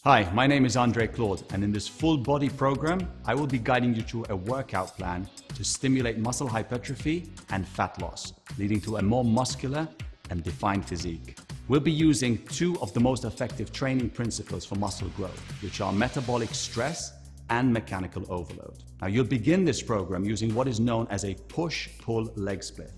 Hi, my name is Andre Claude, and in this full body program, I will be guiding you through a workout plan to stimulate muscle hypertrophy and fat loss, leading to a more muscular and defined physique. We'll be using two of the most effective training principles for muscle growth, which are metabolic stress and mechanical overload. Now, you'll begin this program using what is known as a push-pull leg split.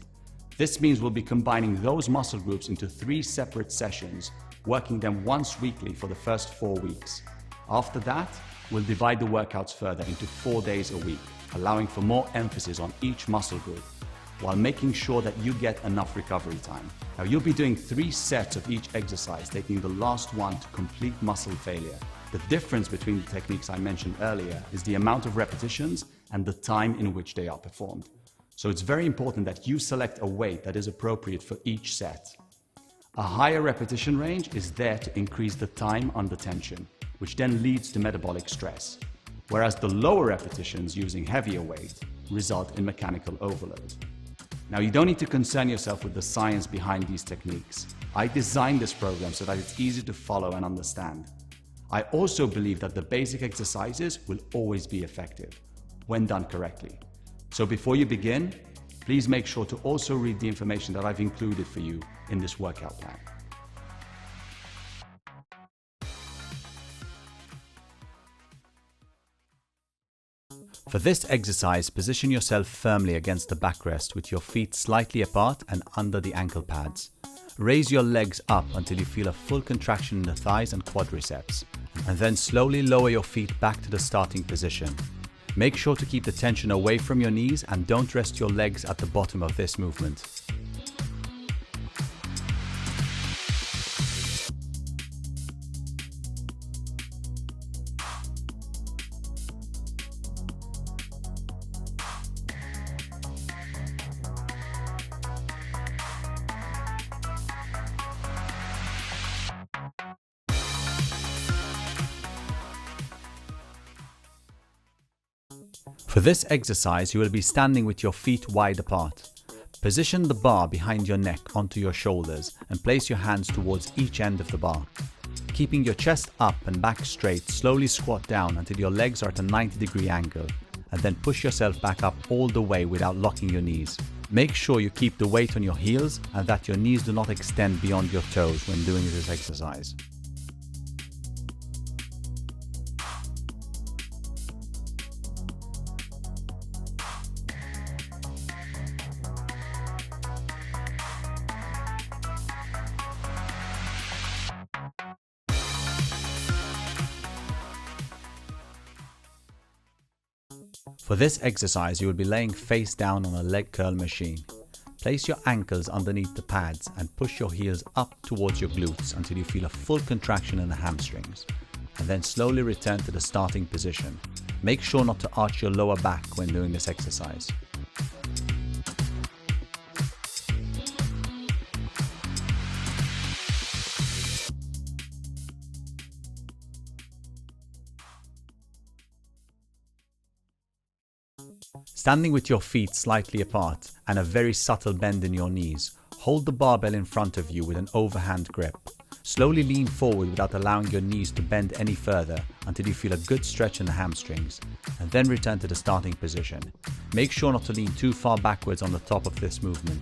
This means we'll be combining those muscle groups into 3 separate sessions, working them once weekly for the first 4 weeks. After that, we'll divide the workouts further into 4 days a week, allowing for more emphasis on each muscle group, while making sure that you get enough recovery time. Now, you'll be doing 3 sets of each exercise, taking the last one to complete muscle failure. The difference between the techniques I mentioned earlier is the amount of repetitions and the time in which they are performed. So it's very important that you select a weight that is appropriate for each set. A higher repetition range is there to increase the time under tension, which then leads to metabolic stress, whereas the lower repetitions using heavier weight result in mechanical overload. Now, you don't need to concern yourself with the science behind these techniques. I designed this program so that it's easy to follow and understand. I also believe that the basic exercises will always be effective when done correctly. So before you begin, please make sure to also read the information that I've included for you in this workout plan. For this exercise, position yourself firmly against the backrest with your feet slightly apart and under the ankle pads. Raise your legs up until you feel a full contraction in the thighs and quadriceps, and then slowly lower your feet back to the starting position. Make sure to keep the tension away from your knees and don't rest your legs at the bottom of this movement. For this exercise, you will be standing with your feet wide apart. Position the bar behind your neck onto your shoulders and place your hands towards each end of the bar. Keeping your chest up and back straight, slowly squat down until your legs are at a 90-degree angle, and then push yourself back up all the way without locking your knees. Make sure you keep the weight on your heels and that your knees do not extend beyond your toes when doing this exercise. For this exercise, you will be laying face down on a leg curl machine. Place your ankles underneath the pads and push your heels up towards your glutes until you feel a full contraction in the hamstrings, and then slowly return to the starting position. Make sure not to arch your lower back when doing this exercise. Standing with your feet slightly apart and a very subtle bend in your knees, hold the barbell in front of you with an overhand grip. Slowly lean forward without allowing your knees to bend any further until you feel a good stretch in the hamstrings, and then return to the starting position. Make sure not to lean too far backwards on the top of this movement.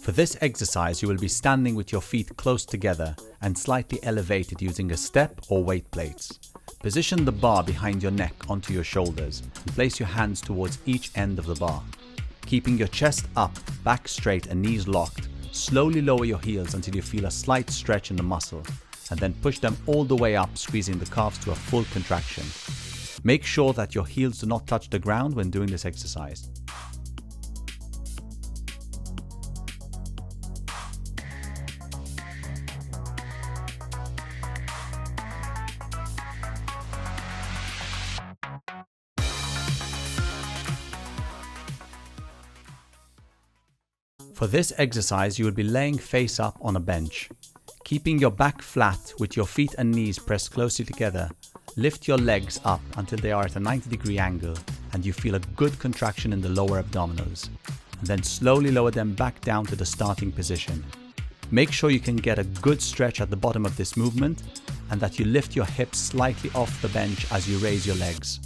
For this exercise, you will be standing with your feet close together and slightly elevated using a step or weight plates. Position the bar behind your neck onto your shoulders and place your hands towards each end of the bar. Keeping your chest up, back straight and knees locked, slowly lower your heels until you feel a slight stretch in the muscle, and then push them all the way up, squeezing the calves to a full contraction. Make sure that your heels do not touch the ground when doing this exercise. For this exercise, you will be laying face up on a bench. Keeping your back flat with your feet and knees pressed closely together, lift your legs up until they are at a 90-degree angle and you feel a good contraction in the lower abdominals. and then slowly lower them back down to the starting position. Make sure you can get a good stretch at the bottom of this movement and that you lift your hips slightly off the bench as you raise your legs.